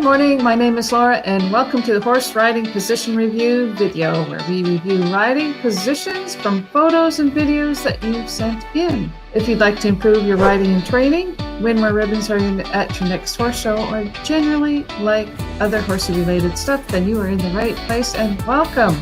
morning, my name is Laura and welcome to the Horse Riding Position Review video where we review riding positions from photos and videos that you've sent in. If you'd like to improve your riding and training, win more ribbons at your next horse show, or generally like other horsey related stuff, then you are in the right place and welcome.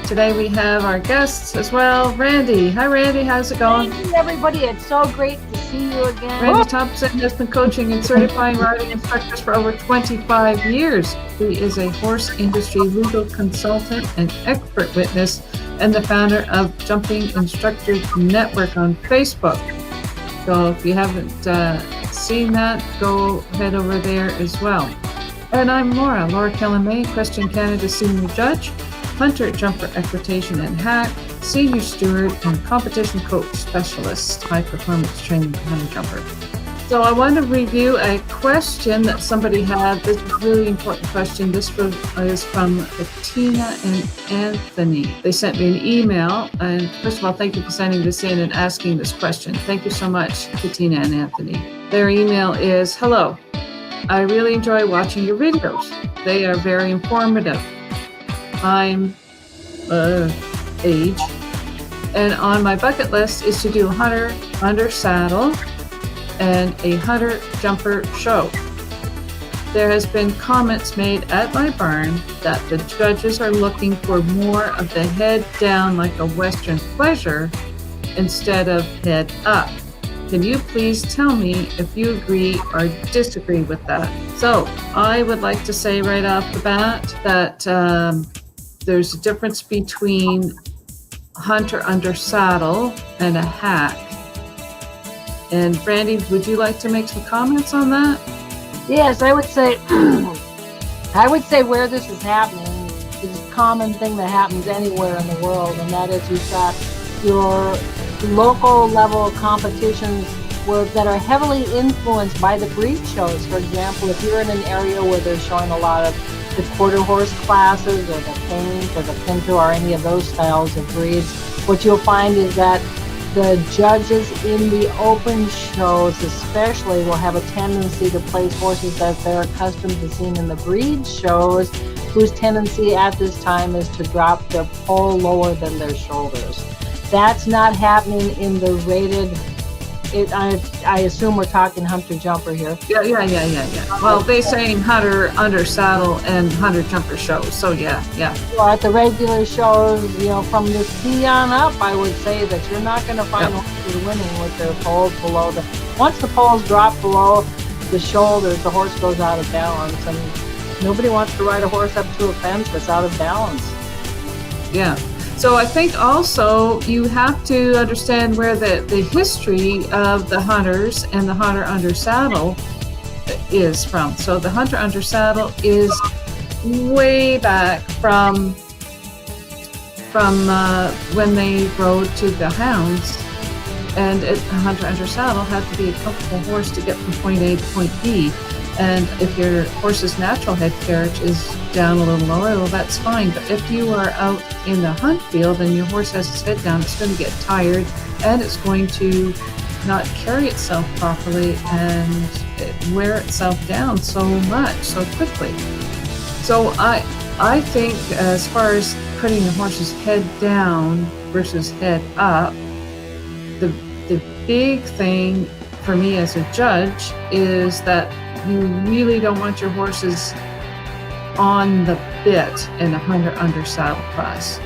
Today we have our guests as well, Randy. Hi Randy, how's it going? Hey everybody, it's so great to see you again. Randy Thompson has been coaching and certifying riding instructors for over 25 years. He is a horse industry legal consultant and expert witness and the founder of Jumping Instructors Network on Facebook. So if you haven't seen that, go head over there as well. And I'm Laura Kelland-May, Equestrian Canada Senior Judge, Hunter, Jumper, Equitation, and Hack, Senior Steward, and Competition Coach Specialist, High Performance Training Hunter Jumper. So I want to review a question that somebody had. This is a really important question. This is from Bettina and Anthony. They sent me an email, and first of all, thank you for sending this in and asking this question. Thank you so much, Bettina and Anthony. Their email is, "Hello, I really enjoy watching your videos. They are very informative. I'm age, and on my bucket list is to do a hunter under saddle and a hunter jumper show. There has been comments made at my barn that the judges are looking for more of the head down like a Western pleasure instead of head up. Can you please tell me if you agree or disagree with that?" So I would like to say right off the bat that there's a difference between hunter under saddle and a hack. And Brandy, would you like to make some comments on that? Yes, I would say where this is happening is a common thing that happens anywhere in the world, and that is you've got your local level competitions that are heavily influenced by the breed shows. For example, if you're in an area where they're showing a lot of the quarter horse classes or the paint or the pinto or any of those styles of breeds, what you'll find is that the judges in the open shows especially will have a tendency to place horses that they're accustomed to seeing in the breed shows, whose tendency at this time is to drop their poll lower than their shoulders. That's not happening in the rated. I assume we're talking hunter jumper here. Yeah. Well, they're saying hunter under saddle and hunter jumper shows. So yeah. Well, at the regular shows, from this D on up, I would say that you're not going to find horses winning with their poles below the. Once the poles drop below the shoulders, the horse goes out of balance, and nobody wants to ride a horse up to a fence that's out of balance. Yeah. So I think also you have to understand where the history of the hunters and the hunter under saddle is from. So the hunter under saddle is way back from when they rode to the hounds, and a hunter under saddle had to be a comfortable horse to get from point A to point B. And if your horse's natural head carriage is down a little lower, well, that's fine. But if you are out in the hunt field and your horse has its head down, it's going to get tired and it's going to not carry itself properly and wear itself down so quickly. So I think as far as putting a horse's head down versus head up, the big thing for me as a judge is that you really don't want your horses on the bit in a hunter under saddle class.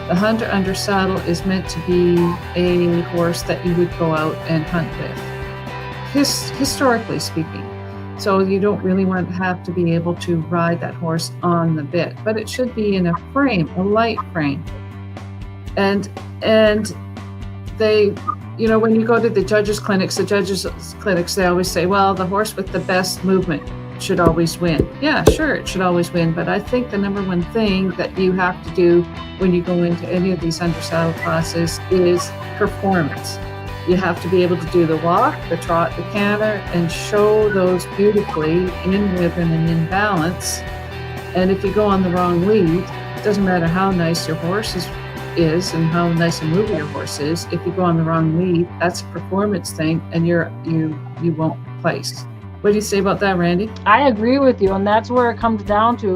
The hunter under saddle is meant to be a horse that you would go out and hunt with, historically speaking. So you don't really want to have to be able to ride that horse on the bit, but it should be in a frame, a light frame. And they, when you go to the judges' clinics, they always say, well, the horse with the best movement should always win. Yeah, sure, it should always win. But I think the number one thing that you have to do when you go into any of these under saddle classes is performance. You have to be able to do the walk, the trot, the canter, and show those beautifully in rhythm and in balance. And if you go on the wrong lead, it doesn't matter how nice your horse is and how nice a mover your horse is. If you go on the wrong lead, that's a performance thing, and you won't place. What do you say about that, Randy? I agree with you, and that's where it comes down to,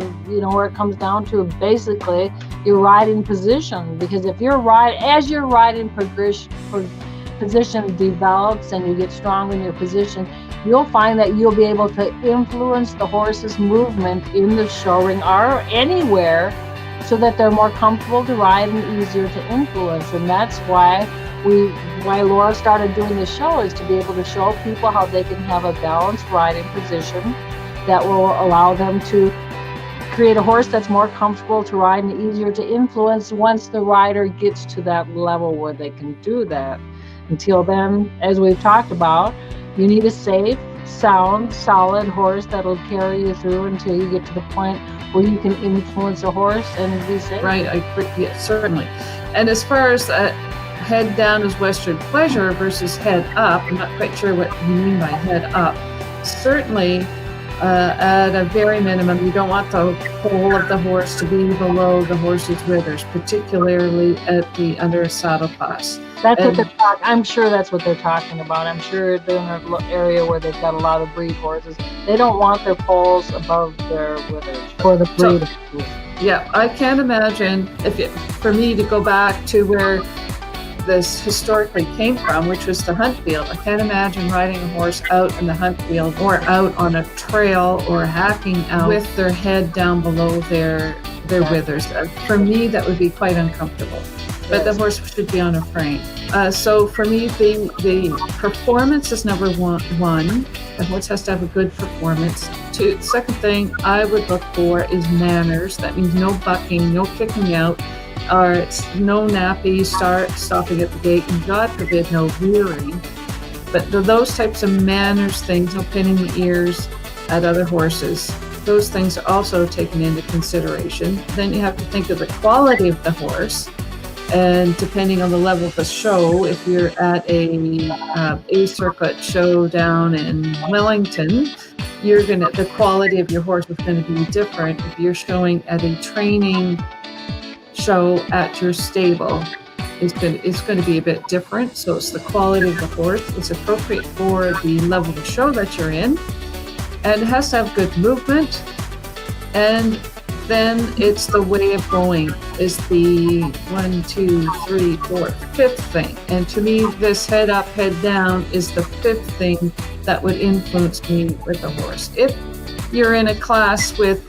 basically your riding position. Because if as your riding position develops and you get strong in your position, you'll find that you'll be able to influence the horse's movement in the show ring or anywhere so that they're more comfortable to ride and easier to influence. And that's why Laura started doing the show, is to be able to show people how they can have a balanced riding position that will allow them to create a horse that's more comfortable to ride and easier to influence once the rider gets to that level where they can do that. Until then, as we've talked about, you need a safe, sound, solid horse that'll carry you through until you get to the point where you can influence a horse and be safe. Right, I agree. Yeah, certainly. And as far as head down is Western pleasure versus head up, I'm not quite sure what you mean by head up. Certainly, at a very minimum, you don't want the pole of the horse to be below the horse's withers, particularly at the under-saddle class. I'm sure that's what they're talking about. I'm sure they're in an area where they've got a lot of breed horses. They don't want their poles above their withers for the breed. Yeah, I can't imagine for me to go back to where this historically came from, which was the hunt field. I can't imagine riding a horse out in the hunt field or out on a trail or hacking out with their head down below their withers. For me, that would be quite uncomfortable. But the horse should be on a frame. So for me, the performance is number one. The horse has to have a good performance. Second thing I would look for is manners. That means no bucking, no kicking out, or no nappy, stopping at the gate, and God forbid, no rearing. But those types of manners things, no pinning the ears at other horses, those things are also taken into consideration. Then you have to think of the quality of the horse. And depending on the level of the show, if you're at a circuit show down in Wellington, the quality of your horse is going to be different. If you're showing at a training show at your stable, it's going to be a bit different. So it's the quality of the horse. It's appropriate for the level of the show that you're in, and it has to have good movement. And then it's the way of going is the 1, 2, 3, 4, fifth thing. And to me, this head up, head down is the fifth thing that would influence me with a horse. If you're in a class with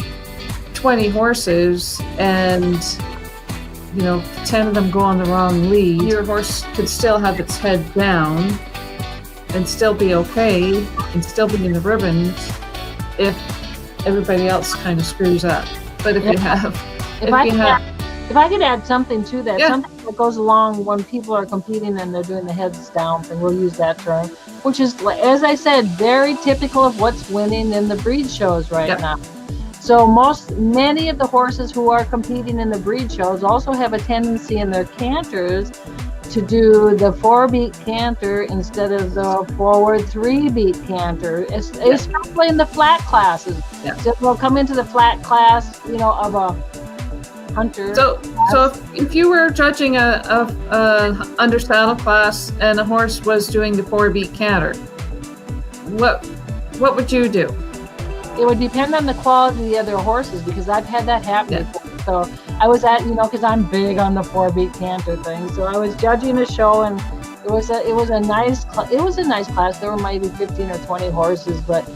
20 horses and 10 of them go on the wrong lead, your horse could still have its head down and still be okay and still be in the ribbons if everybody else kind of screws up. But if I could add something to that, something that goes along when people are competing and they're doing the heads down thing, we'll use that term, which is, as I said, very typical of what's winning in the breed shows right now. So many of the horses who are competing in the breed shows also have a tendency in their canters to do the 4-beat canter instead of the forward 3-beat canter, especially in the flat classes. So they'll come into the flat class, of a hunter. So if you were judging a under saddle class and a horse was doing the 4-beat canter, what would you do? It would depend on the quality of the other horses, because I've had that happen before. So I was at, because I'm big on the 4-beat canter thing. So I was judging a show, and it was a nice class. There were maybe 15 or 20 horses, but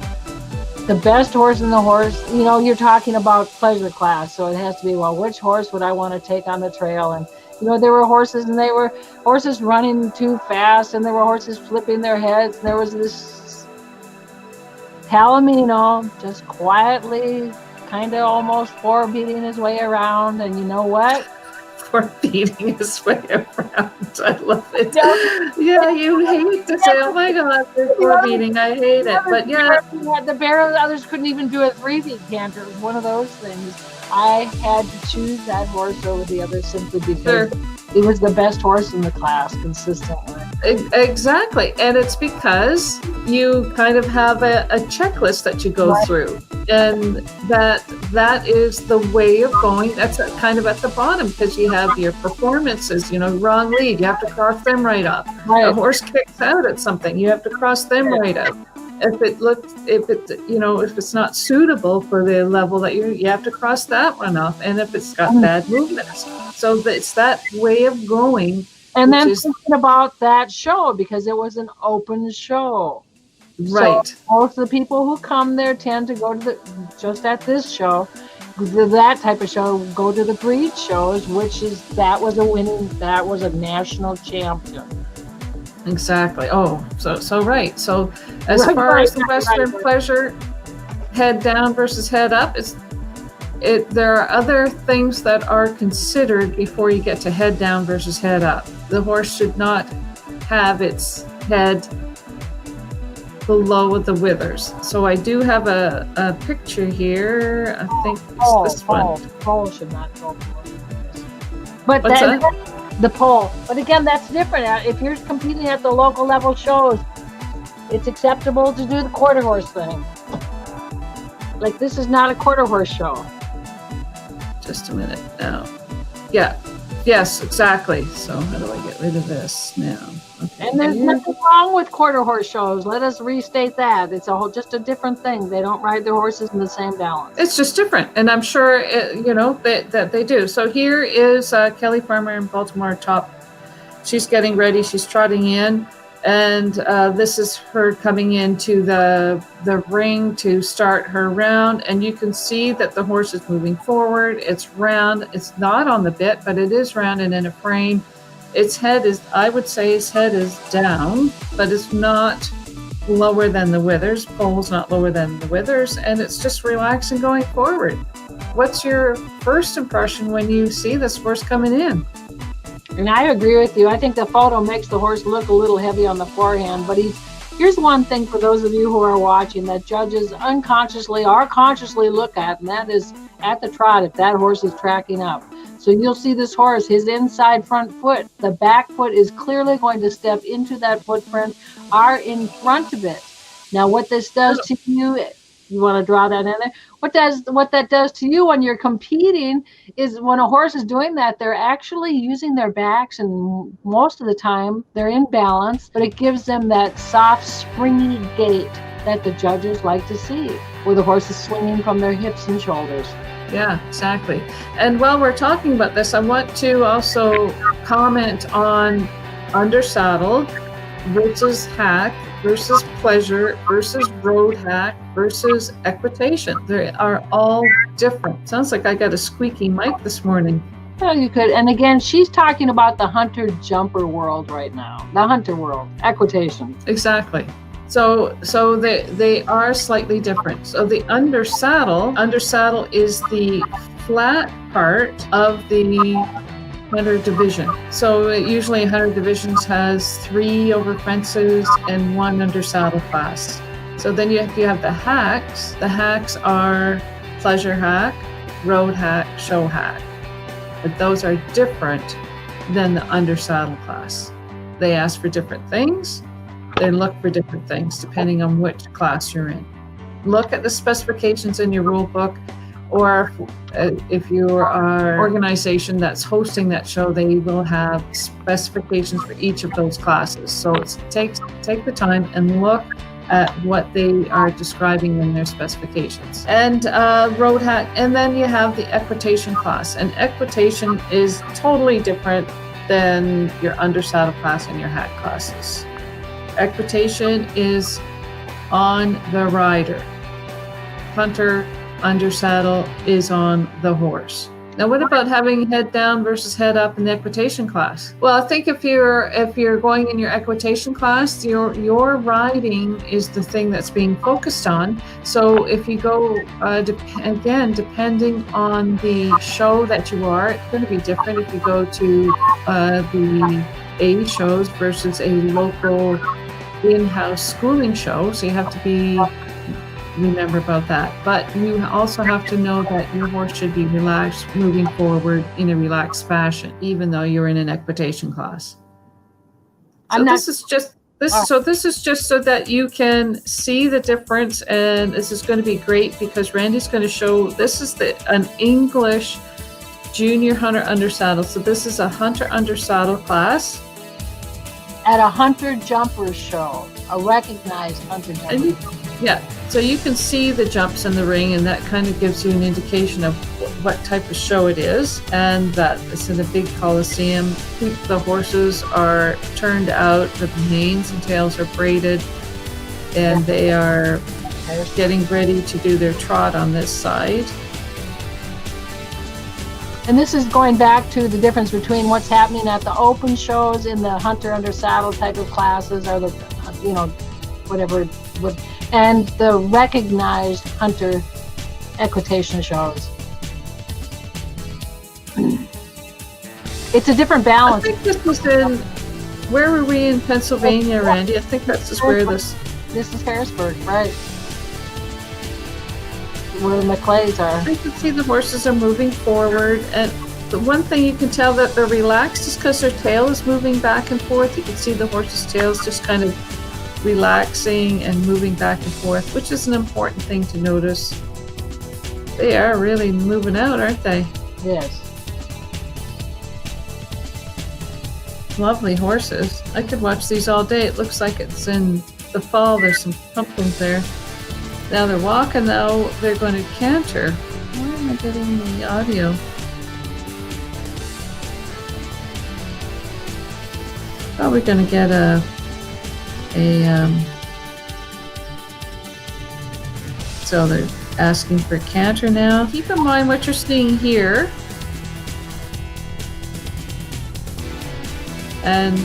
the best horse in the horse, you're talking about pleasure class. So it has to be, which horse would I want to take on the trail? And, there were horses, and they were horses running too fast, and there were horses flipping their heads. And there was this Palomino just quietly, kind of almost 4-beating his way around. And you know what? 4-beating his way around. I love it. Yeah, you hate to say, oh my God, they're 4-beating. I hate it. But the barrel, others couldn't even do a 3-beat canter. It was one of those things. I had to choose that horse over the others simply because it was the best horse in the class consistently. Exactly. And it's because you kind of have a checklist that you go through. And that is the way of going. That's kind of at the bottom, because you have your performances, wrong lead. You have to cross them right up. A horse kicks out at something. You have to cross them right up. if it's not suitable for the level that you have to cross that one off, and if it's got bad movements. So it's that way of going. And then thinking about that show, because it was an open show. Right. So most of the people who come there tend to go to just at this show, that type of show, go to the breed shows, that was a national champion. Exactly. Oh, so right. So as far as the Western pleasure, head down versus head up, there are other things that are considered before you get to head down versus head up. The horse should not have its head below the withers. So I do have a picture here. I think it's this one. The pole should not go below the withers. But what's that? The pole. But again, that's different. If you're competing at the local level shows, it's acceptable to do the quarter horse thing. Like, this is not a quarter horse show. Just a minute now. Yeah. Yes, exactly. So how do I get rid of this now? Okay. And there's nothing wrong with quarter horse shows. Let us restate that. It's just a different thing. They don't ride their horses in the same balance. It's just different. And I'm sure, that they do. So here is Kelly Farmer in Baltimore top. She's getting ready. She's trotting in. And this is her coming into the ring to start her round. And you can see that the horse is moving forward. It's round. It's not on the bit, but it is round and in a frame. I would say its head is down, but it's not lower than the withers. Pole's not lower than the withers. And it's just relaxing going forward. What's your first impression when you see this horse coming in? And I agree with you. I think the photo makes the horse look a little heavy on the forehand, but here's one thing for those of you who are watching that judges unconsciously or consciously look at, and that is at the trot if that horse is tracking up. So you'll see this horse, his inside front foot, the back foot is clearly going to step into that footprint, are in front of it. Now what this does to you, you want to draw that in there? What that does to you when you're competing is when a horse is doing that, they're actually using their backs, and most of the time they're in balance, but it gives them that soft, springy gait that the judges like to see, where the horse is swinging from their hips and shoulders. Yeah, exactly. And while we're talking about this, I want to also comment on undersaddle versus hack versus pleasure versus road hack versus equitation. They are all different. Sounds like I got a squeaky mic this morning. Well, you could. And again, she's talking about the hunter jumper world right now. The hunter world, equitation. Exactly. So they are slightly different. So the undersaddle is the flat part of the hunter division. So usually 100 divisions has 3 over fences and 1 undersaddle class. So then you have the hacks. The hacks are pleasure hack, road hack, show hack. But those are different than the undersaddle class. They ask for different things. They look for different things depending on which class you're in. Look at the specifications in your rule book, or if you are an organization that's hosting that show, they will have specifications for each of those classes. So take the time and look at what they are describing in their specifications. And road hack, and then you have the equitation class. And equitation is totally different than your undersaddle class and your hack classes. Equitation is on the rider. Hunter undersaddle is on the horse. Now, what about having head down versus head up in the equitation class? Well, I think if you're going in your equitation class, your riding is the thing that's being focused on. So if you go again, depending on the show that you are, it's going to be different if you go to the A shows versus a local in-house schooling show. So you have to remember about that. But you also have to know that your horse should be relaxed, moving forward in a relaxed fashion, even though you're in an equitation class. This is just so that you can see the difference, and this is going to be great because Randy's going to show this is an English junior hunter undersaddle. So this is a hunter undersaddle class. at a hunter jumper show, a recognized hunter jumper. And yeah, so you can see the jumps in the ring, and that kind of gives you an indication of what type of show it is, and that it's in a big coliseum. The horses are turned out, the manes and tails are braided, and they are getting ready to do their trot on this side. And this is going back to the difference between what's happening at the open shows in the hunter under saddle type of classes, or the, you know, whatever, and the recognized hunter equitation shows. It's a different balance. I think this was in, where were we in Pennsylvania, Randy? I think that's just where this is Harrisburg, right? Where the Maclays are. I can see the horses are moving forward, and the one thing you can tell that they're relaxed is because their tail is moving back and forth. You can see the horses' tails just kind of relaxing and moving back and forth, which is an important thing to notice. They are really moving out, aren't they? Yes. Lovely horses. I could watch these all day. It looks like it's in the fall. There's some pumpkins there. Now they're walking, though. They're going to canter. Where am I getting the audio? Probably going to get so they're asking for a canter now. Keep in mind what you're seeing here. And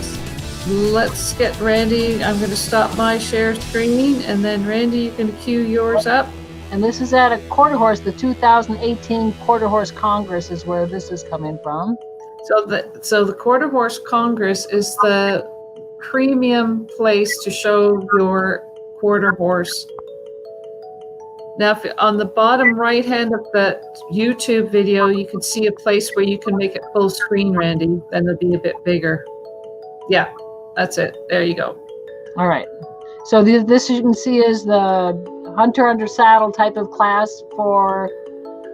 let's get Randy. I'm going to stop my share screen, and then Randy, you can cue yours up. And this is at a quarter horse. The 2018 Quarter Horse Congress is where this is coming from. So the Quarter Horse Congress is the premium place to show your quarter horse. Now, if on the bottom right hand of the YouTube video, you can see a place where you can make it full screen, Randy. Then it'll be a bit bigger. Yeah, that's it. There you go. All right. So this you can see is the hunter under saddle type of class for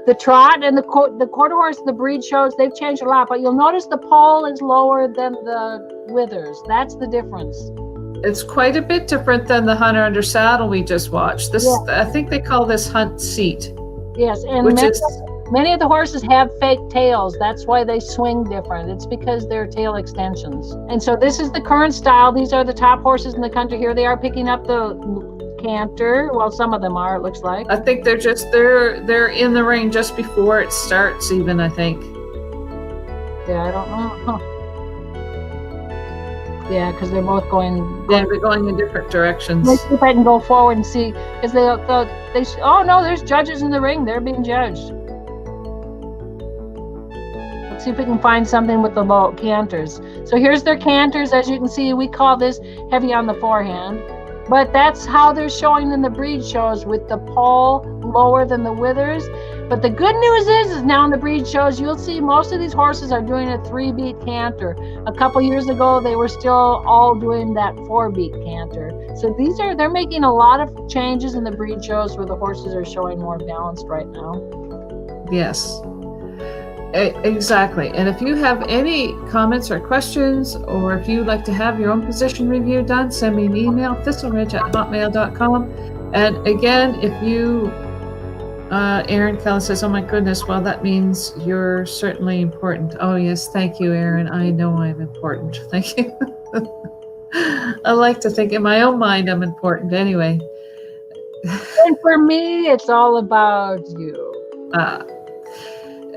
the trot, and the quarter horse, the breed shows, they've changed a lot, but you'll notice the pole is lower than the withers. That's the difference. It's quite a bit different than the hunter under saddle we just watched. This, yeah. I think they call this hunt seat. Yes, and many of the horses have fake tails. That's why they swing different. It's because they're tail extensions. And so this is the current style. These are the top horses in the country here. They are picking up the canter. Well, some of them are, it looks like. I think they're in the ring just before it starts even, I think. Yeah, I don't know. Huh. Yeah, because they're both going. Yeah, they're going in different directions. Let's see if I can go forward and see, because they oh no, there's judges in the ring. They're being judged. Let's see if we can find something with the low canters. So here's their canters. As you can see, we call this heavy on the forehand. But that's how they're showing in the breed shows, with the pole lower than the withers. But the good news is now in the breed shows, you'll see most of these horses are doing a 3-beat canter. A couple years ago, they were still all doing that 4-beat canter. So they're making a lot of changes in the breed shows where the horses are showing more balanced right now. Yes. Exactly. And if you have any comments or questions, or if you'd like to have your own position review done, send me an email, thistleridge@hotmail.com. And again, if you, Aaron Kelland says, oh my goodness, well, that means you're certainly important. Oh yes, thank you, Aaron. I know I'm important. Thank you. I like to think in my own mind I'm important anyway. And for me, it's all about you.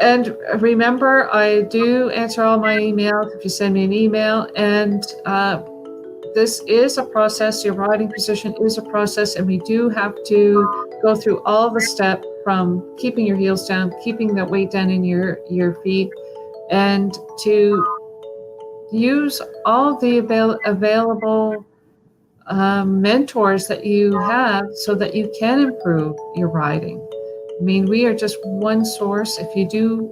And remember, I do answer all my emails if you send me an email. And this is a process. Your riding position is a process, and we do have to go through all the steps from keeping your heels down, keeping the weight down in your feet, and to use all the available mentors that you have so that you can improve your riding. I mean, we are just one source. If you do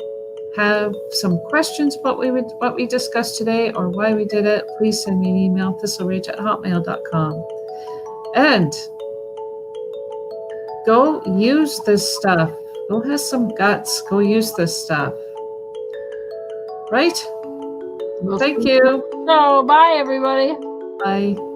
have some questions about what we discussed today or why we did it, please send me an email, thistleridge@hotmail.com. And go use this stuff. Go have some guts. Go use this stuff. Right? Thank you. So, bye, everybody. Bye.